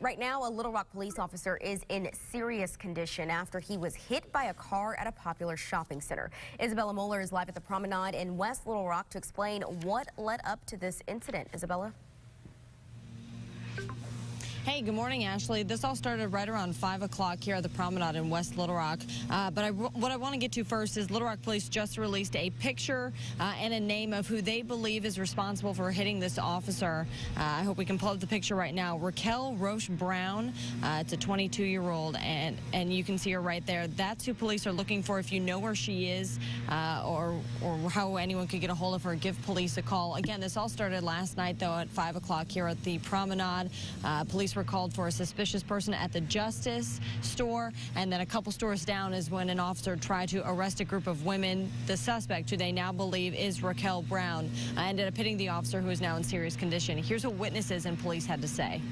Right now, a Little Rock police officer is in serious condition after he was hit by a car at a popular shopping center. Isabella Moeller is live at the Promenade in West Little Rock to explain what led up to this incident. Isabella? Hey, good morning, Ashley. This all started right around 5 o'clock here at the Promenade in West Little Rock. What I want to get to first is Little Rock Police just released a picture and a name of who they believe is responsible for hitting this officer. I hope we can pull up the picture right now. Raquel Roche Brown. It's a 22-year-old, and you can see her right there. That's who police are looking for. If you know where she is or how anyone could get a hold of her, give police a call. Again, this all started last night, though, at 5 o'clock here at the Promenade. Police were called for a suspicious person at the Justice store, and then a couple stores down is when an officer tried to arrest a group of women. The suspect, who they now believe is Raquel Brown, ended up hitting the officer, who is now in serious condition. Here's what witnesses and police had to say.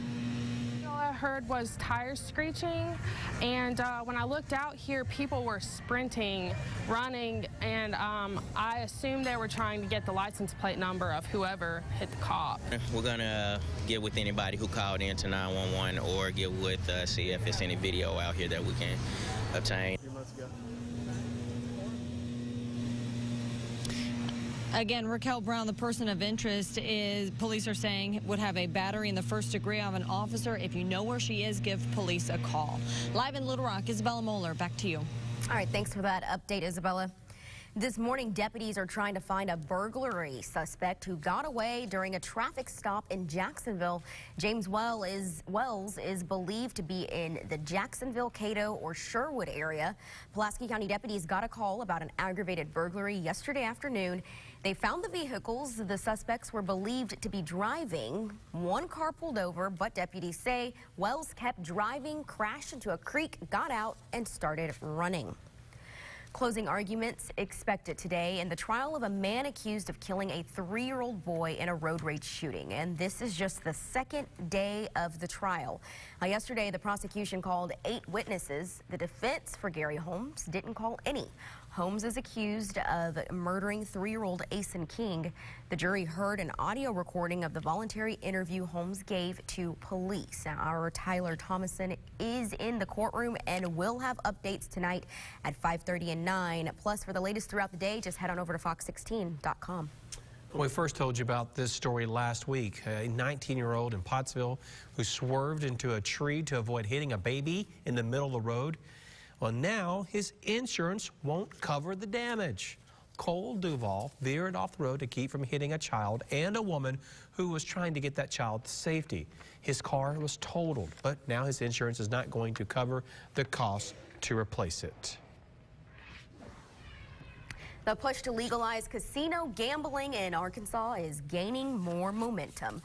All I heard was tires screeching, and when I looked out here, people were sprinting, running, and I assumed they were trying to get the license plate number of whoever hit the cop. We're gonna get with anybody who called in to 911 or get with see if there's any video out here that we can obtain. Again, Raquel Brown, the person of interest, is police are saying would have a battery in the first degree of an officer. If you know where she is, give police a call. Live in Little Rock, Isabella Moeller, back to you. All right, thanks for that update, Isabella. This morning, deputies are trying to find a burglary suspect who got away during a traffic stop in Jacksonville. James Wells is believed to be in the Jacksonville, Cato, or Sherwood area. Pulaski County deputies got a call about an aggravated burglary yesterday afternoon. They found the vehicles the suspects were believed to be driving. One car pulled over, but deputies say Wells kept driving, crashed into a creek, got out, and started running. Closing arguments expected today in the trial of a man accused of killing a 3-year-old boy in a road rage shooting. And this is just the second day of the trial. Yesterday, the prosecution called 8 witnesses. The defense for Gary Holmes didn't call any. Holmes is accused of murdering 3-year-old Asen King. The jury heard an audio recording of the voluntary interview Holmes gave to police. Now, our Tyler Thomason is in the courtroom and will have updates tonight at 5:30 and 9. Plus, for the latest throughout the day, just head on over to fox16.com. We first told you about this story last week. A 19-year-old in Pottsville who swerved into a tree to avoid hitting a baby in the middle of the road. Well, now his insurance won't cover the damage. Cole Duval veered off the road to keep from hitting a child and a woman who was trying to get that child to safety. His car was totaled, but now his insurance is not going to cover the cost to replace it. The push to legalize casino gambling in Arkansas is gaining more momentum.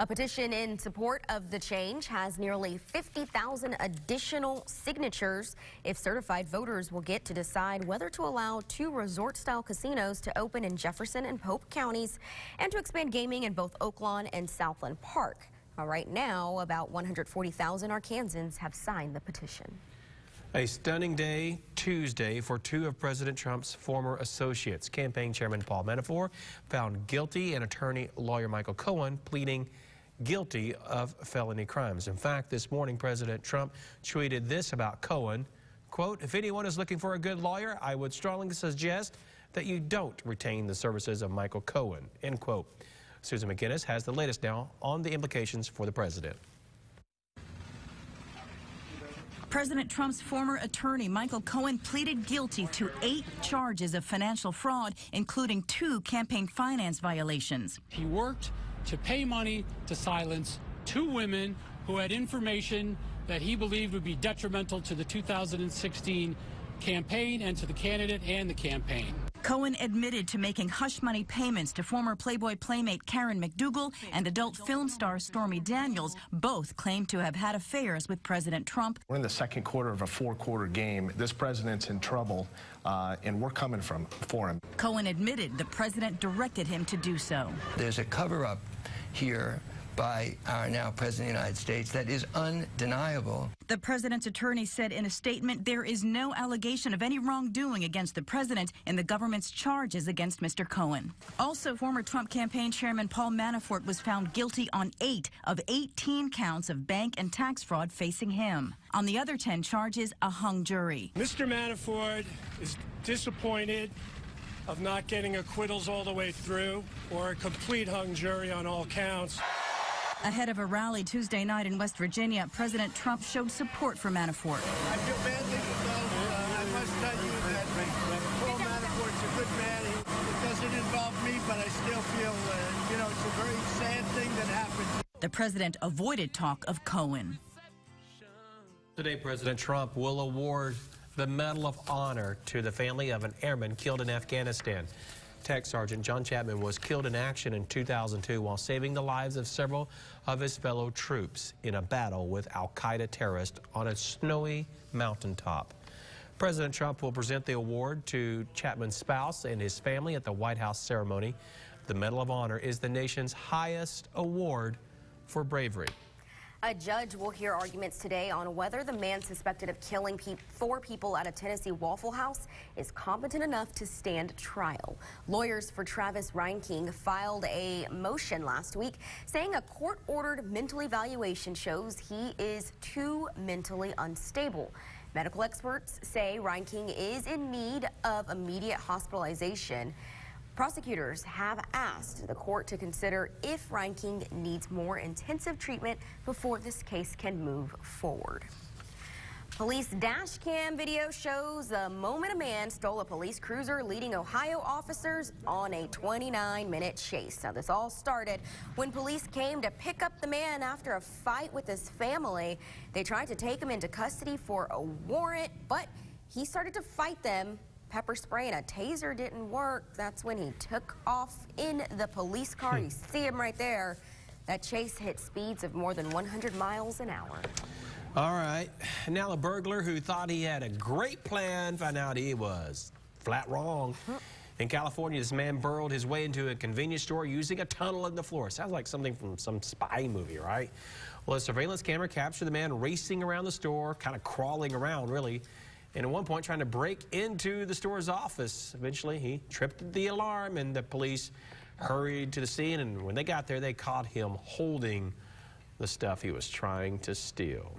A petition in support of the change has nearly 50,000 additional signatures. If certified, voters will get to decide whether to allow 2 resort-style casinos to open in Jefferson and Pope counties and to expand gaming in both Oaklawn and Southland Park. Right now, about 140,000 Arkansans have signed the petition. A stunning day Tuesday for 2 of President Trump's former associates. Campaign Chairman Paul Manafort found guilty and attorney lawyer Michael Cohen pleading guilty of felony crimes. In fact, this morning, President Trump tweeted this about Cohen, quote, "If anyone is looking for a good lawyer, I would strongly suggest that you don't retain the services of Michael Cohen," end quote. Susan McGinnis has the latest now on the implications for the president. President Trump's former attorney, Michael Cohen, pleaded guilty to 8 charges of financial fraud, including 2 campaign finance violations. He worked to pay money to silence 2 women who had information that he believed would be detrimental to the 2016 campaign and to the candidate and the campaign. Cohen admitted to making hush money payments to former Playboy playmate Karen McDougal and adult film star Stormy Daniels. Both claimed to have had affairs with President Trump. We're in the second quarter of a 4-quarter game. This president's in trouble, and we're coming for him. Cohen admitted the president directed him to do so. There's a cover-up here by our now President of the United States. That is undeniable. The president's attorney said in a statement there is no allegation of any wrongdoing against the president in the government's charges against Mr. Cohen. Also, former Trump campaign chairman Paul Manafort was found guilty on 8 of 18 counts of bank and tax fraud facing him. On the other 10 charges, a hung jury. Mr. Manafort is disappointed of not getting acquittals all the way through or a complete hung jury on all counts. Ahead of a rally Tuesday night in West Virginia, President Trump showed support for Manafort. I feel badly for those. I must tell you that Paul Manafort's a good man. It doesn't involve me, but I still feel, it's a very sad thing that happened. The president avoided talk of Cohen. Today, President Trump will award the Medal of Honor to the family of an airman killed in Afghanistan. Tech Sergeant John Chapman was killed in action in 2002 while saving the lives of several of his fellow troops in a battle with al-Qaeda terrorists on a snowy mountaintop. President Trump will present the award to Chapman's spouse and his family at the White House ceremony. The Medal of Honor is the nation's highest award for bravery. A judge will hear arguments today on whether the man suspected of killing 4 people at a Tennessee Waffle House is competent enough to stand trial. Lawyers for Travis Reinking filed a motion last week saying a court-ordered mental evaluation shows he is too mentally unstable. Medical experts say Reinking is in need of immediate hospitalization. Prosecutors have asked the court to consider if Reinking needs more intensive treatment before this case can move forward. Police dash cam video shows the moment a man stole a police cruiser, leading Ohio officers on a 29-minute chase. Now, this all started when police came to pick up the man after a fight with his family. They tried to take him into custody for a warrant, but he started to fight them. Pepper spray and a taser didn't work. That's when he took off in the police car. You see him right there. That chase hit speeds of more than 100 miles an hour. All right. Now a burglar who thought he had a great plan found out he was flat wrong. In California, this man burrowed his way into a convenience store using a tunnel in the floor. Sounds like something from some spy movie, right? Well, a surveillance camera captured the man racing around the store, kind of crawling around, really. And at one point, trying to break into the store's office. Eventually, he tripped the alarm, and the police hurried to the scene. And when they got there, they caught him holding the stuff he was trying to steal.